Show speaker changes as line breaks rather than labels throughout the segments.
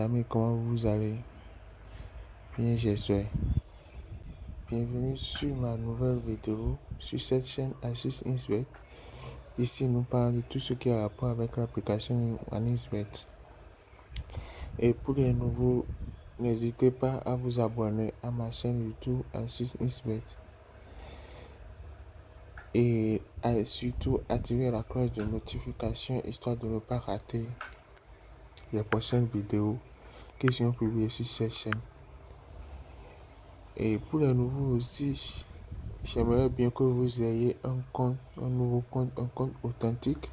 amis, comment vous allez? Bien, j'espère. Bienvenue sur ma nouvelle vidéo sur cette chaîne Asus Insbet. Ici, nous parlons de tout ce qui a rapport avec l'application OneXBet. Et pour les nouveaux, n'hésitez pas à vous abonner à ma chaîne YouTube Asus Insbet. Et surtout activer la cloche de notification histoire de ne pas rater les prochaines vidéos qui seront publiées sur cette chaîne. Et pour les nouveaux aussi, j'aimerais bien que vous ayez un nouveau compte, un compte authentique,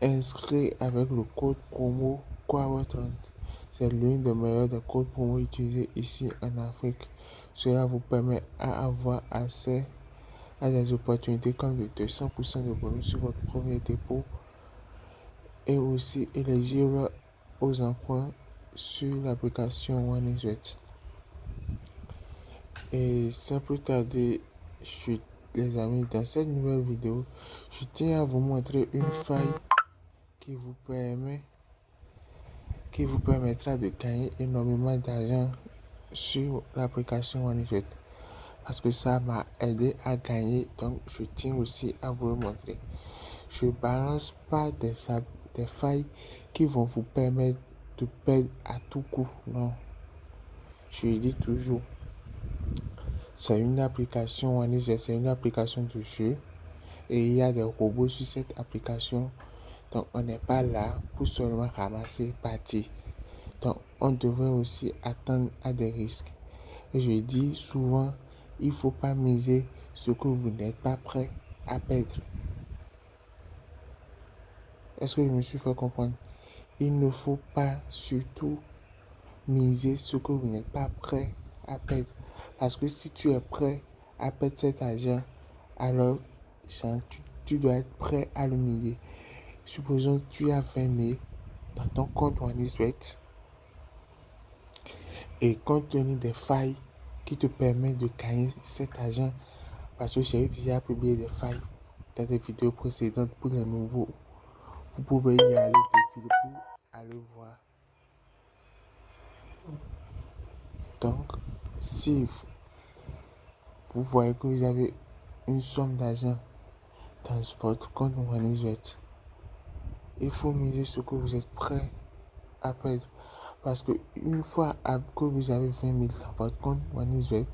inscrit avec le code promo Quavo30. C'est l'une des meilleures des codes promo utilisés ici en Afrique. Cela vous permet d'avoir accès à des opportunités comme de 200% de bonus sur votre premier dépôt et aussi éligible aux emprunts sur l'application OneXBet. Et sans plus tarder, les amis, dans cette nouvelle vidéo, je tiens à vous montrer une faille qui vous permettra de gagner énormément d'argent sur l'application OneXBet. Parce que ça m'a aidé à gagner, donc je tiens aussi à vous le montrer. Je ne balance pas des failles qui vont vous permettre de perdre à tout coup. Non. Je dis toujours. C'est une application OneXBet, c'est une application de jeu et il y a des robots sur cette application. Donc on n'est pas là pour seulement ramasser partie. Donc on devrait aussi attendre à des risques. Et je dis souvent, il ne faut pas miser ce que vous n'êtes pas prêt à perdre. Est-ce que je me suis fait comprendre? Il ne faut pas surtout miser ce que vous n'êtes pas prêt à perdre. Parce que si tu es prêt à perdre cet argent, alors tu dois être prêt à le miser. Supposons que tu as 20 000 dans ton compte OneXBet et compte tenu des failles qui te permettent de gagner cet argent, parce que j'ai déjà publié des failles dans des vidéos précédentes pour les nouveaux. Vous pouvez y aller défiler pour aller voir. Donc, si vous voyez que vous avez une somme d'argent dans votre compte OneXBet, il faut miser ce que vous êtes prêt à perdre. Parce que une fois que vous avez 20 000 dans votre compte OneXBet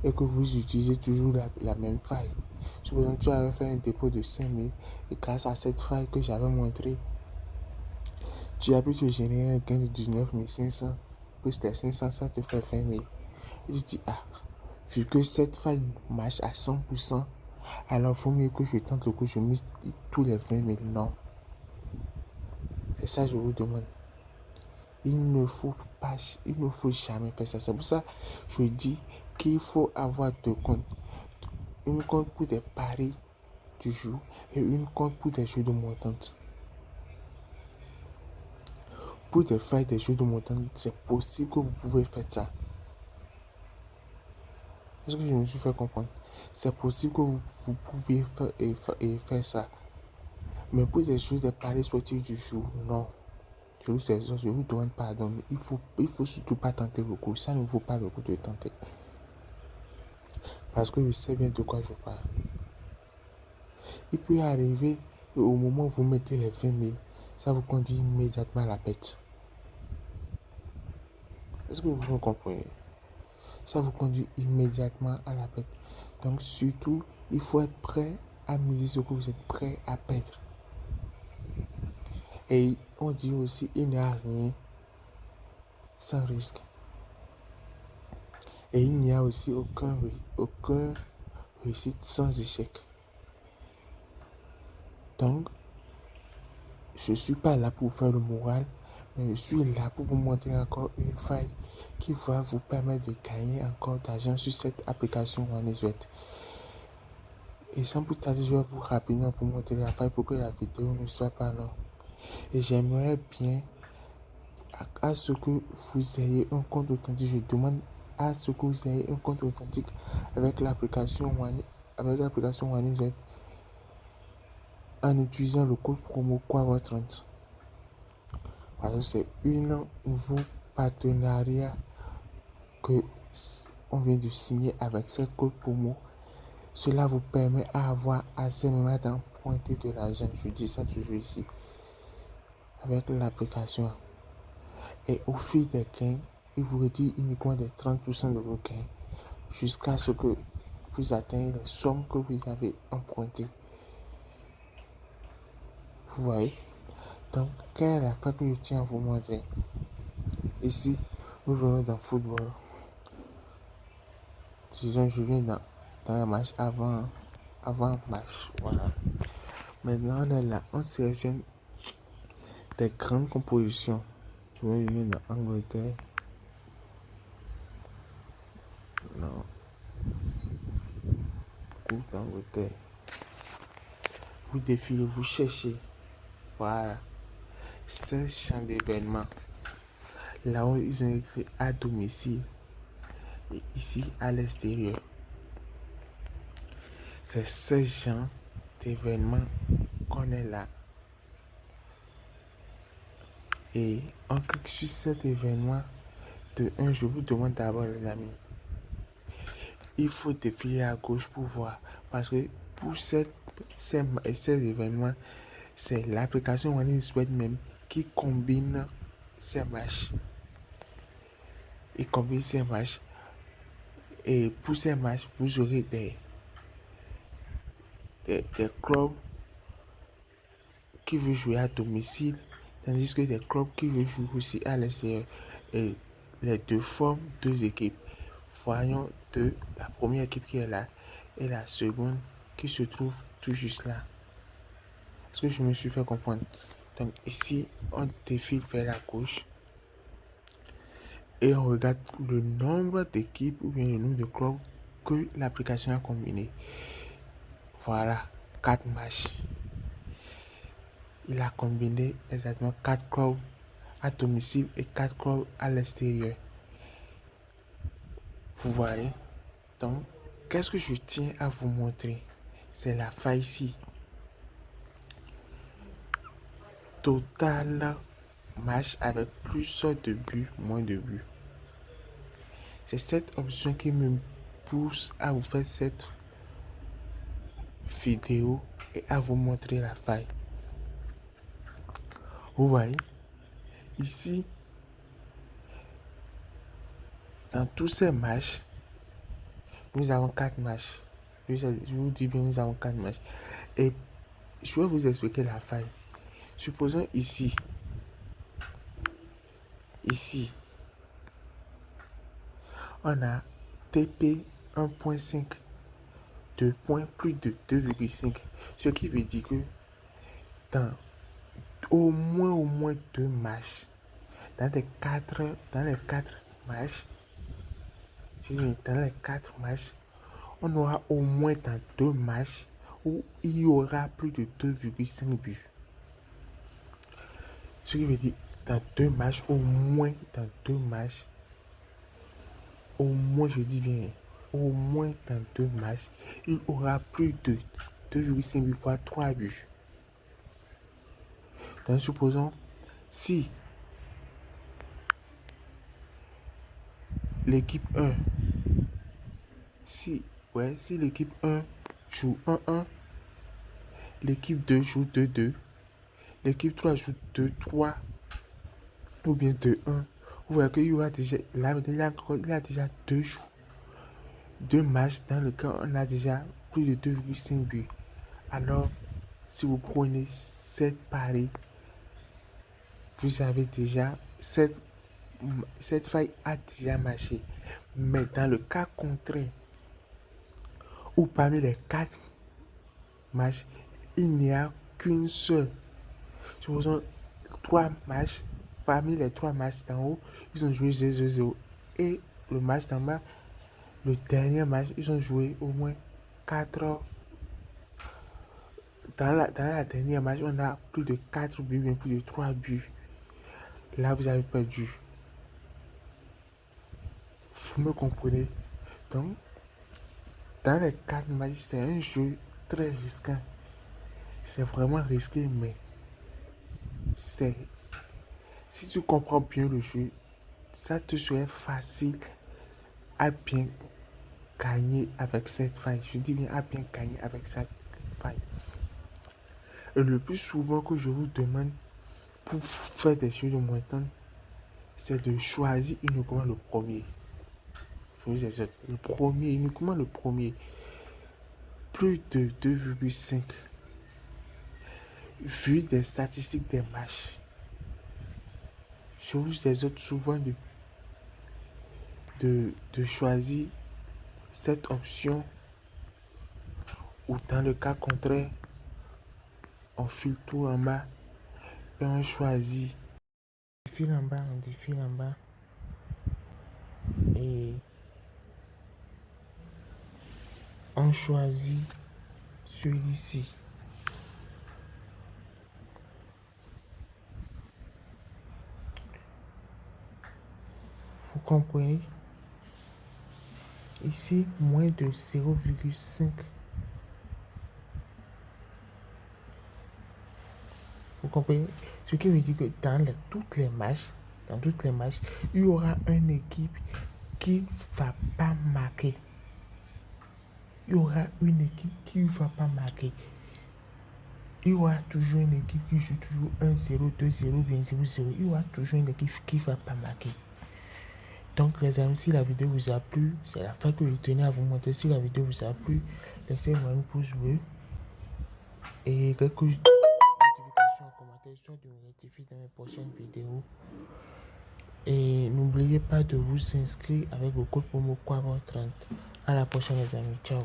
et que vous utilisez toujours la même faille, supposons que tu avais fait un dépôt de 5 000 et grâce à cette faille que j'avais montrée, tu as pu te générer un gain de 19 500, plus tes 500, ça te fait 20 000. Et tu dis, vu que cette faille marche à 100%, alors il vaut mieux que je tente le coup, je mise tous les 20 000. Non. Et ça, je vous demande. Il ne faut jamais faire ça. C'est pour ça que je dis qu'il faut avoir deux comptes. Une compte pour des paris du jour et une compte pour des jeux de montante. Pour faire des jeux de montante, c'est possible que vous pouvez faire ça. Est-ce que je me suis fait comprendre? C'est possible que vous pouvez faire ça. Mais pour des jeux de paris sportifs du jour, non. Je vous demande pardon. Il faut surtout pas tenter le coup. Ça ne vaut pas le coup de tenter. Parce que je sais bien de quoi je parle. Il peut arriver et au moment où vous mettez les 20 000, ça vous conduit immédiatement à la perte. Est-ce que vous comprenez? Ça vous conduit immédiatement à la perte. Donc surtout, il faut être prêt à miser ce que vous êtes prêt à perdre. Et on dit aussi, il n'y a rien sans risque. Et il n'y a aussi aucun réussite sans échec. Donc, je ne suis pas là pour faire le moral, mais je suis là pour vous montrer encore une faille qui va vous permettre de gagner encore d'argent sur cette application OneXBet. Et sans plus tarder, je vais rapidement vous montrer la faille pour que la vidéo ne soit pas longue. Et j'aimerais bien à ce que vous ayez un compte authentique. Je demande à ce que vous ayez un compte authentique avec l'application OneXBet en utilisant le code promo Quavo30. Parce que c'est un nouveau partenariat que on vient de signer avec cette code promo. Cela vous permet d'avoir assez même d'emprunter de l'argent. Je dis ça toujours ici. Avec l'application. Et au fil des gains, il vous retire uniquement des 30% de vos gains. Jusqu'à ce que vous atteignez les sommes que vous avez empruntées. Vous voyez? Donc, quelle est la fois que je tiens à vous montrer? Ici, nous venons dans le football. Disons, je viens dans un match avant match. Voilà. Maintenant, on est là, on sélectionne des grandes compositions. Je viens dans Angleterre. Non. Coupe d'Angleterre. Vous défilez, vous cherchez. Voilà. 16 champs d'événements. Là où ils ont écrit à domicile. Et ici, à l'extérieur. C'est 16 champs d'événements qu'on est là. Et on clique sur cet événement. De 1, je vous demande d'abord, les amis. Il faut défiler à gauche pour voir. Parce que pour ces événements, c'est l'application OneSweat même qui combine ces matchs. Et combine ces matchs. Et pour ces matchs, vous aurez des clubs qui veulent jouer à domicile, tandis que des clubs qui veulent jouer aussi à l'extérieur. Et les deux forment deux équipes. Voyons la première équipe qui est là et la seconde qui se trouve tout juste là. Est-ce que je me suis fait comprendre? Donc ici, on défile vers la gauche et on regarde le nombre d'équipes ou bien le nombre de clubs que l'application a combiné. Voilà, 4 matchs. Il a combiné exactement 4 clubs à domicile et 4 clubs à l'extérieur. Vous voyez? Donc, qu'est-ce que je tiens à vous montrer? C'est la faille ici. Total match avec plus de buts, moins de buts. C'est cette option qui me pousse à vous faire cette vidéo et à vous montrer la faille. Vous voyez? Ici, dans tous ces matchs, nous avons 4 matchs. Je vous dis bien, nous avons 4 matchs. Et je vais vous expliquer la faille. Supposons ici, on a TP 1.5 de points plus de 2,5. Ce qui veut dire que dans au moins 2 matchs, dans les 4 matchs, on aura au moins dans 2 matchs où il y aura plus de 2,5 buts. Ce qui veut dire dans 2 matchs, au moins dans 2 matchs, au moins je dis bien, au moins dans 2 matchs, il aura plus de 2,5 buts fois 3 buts. Donc supposons si l'équipe 1, si l'équipe 1 joue 1-1, l'équipe 2 joue 2-2, l'équipe 3 joue 2-3 ou bien 2-1, vous voyez qu'il y aura déjà, il a déjà 2 matchs dans lesquels on a déjà plus de 2,5 buts. Alors, si vous prenez cette paris, vous avez déjà cette faille a déjà marché. Mais dans le cas contraire, où parmi les 4 matchs, il n'y a qu'une seule. Supposons 3 matchs, parmi les 3 matchs d'en haut, ils ont joué 0-0. Et le match d'en bas, le dernier match, ils ont joué au moins 4. Dans la dernière match, on a plus de 4 buts, bien plus de 3 buts. Là, vous avez perdu. Vous me comprenez? Donc, dans les 4 matchs, c'est un jeu très risqué. C'est vraiment risqué, mais c'est Si tu comprends bien le jeu, ça te serait facile à bien gagner avec cette faille. Je dis bien à bien gagner avec cette faille. Et le plus souvent que je vous demande pour faire des choses de montagne, c'est de choisir uniquement le premier. Le premier, uniquement le premier. Plus de 2,5. Vu des statistiques des matchs, je vous exhorte souvent de choisir cette option, ou dans le cas contraire, on file tout en bas et on choisit. On défile en bas, on défile en bas et on choisit celui-ci. Vous comprenez? Ici, moins de 0,5. Vous comprenez? Ce qui veut dire que dans toutes les matchs, il y aura une équipe qui ne va pas marquer. Il y aura une équipe qui ne va pas marquer. Il y aura toujours une équipe qui joue toujours 1-0, 2-0, bien 0-0. Il y aura toujours une équipe qui ne va pas marquer. Donc les amis, si la vidéo vous a plu, c'est la fin que je tenais à vous montrer. Si la vidéo vous a plu, laissez-moi un pouce bleu et quelques notifications en commentaire, soit de me rectifier dans mes prochaines vidéos. Et n'oubliez pas de vous inscrire avec le code promo Quavo30. À la prochaine les amis, ciao.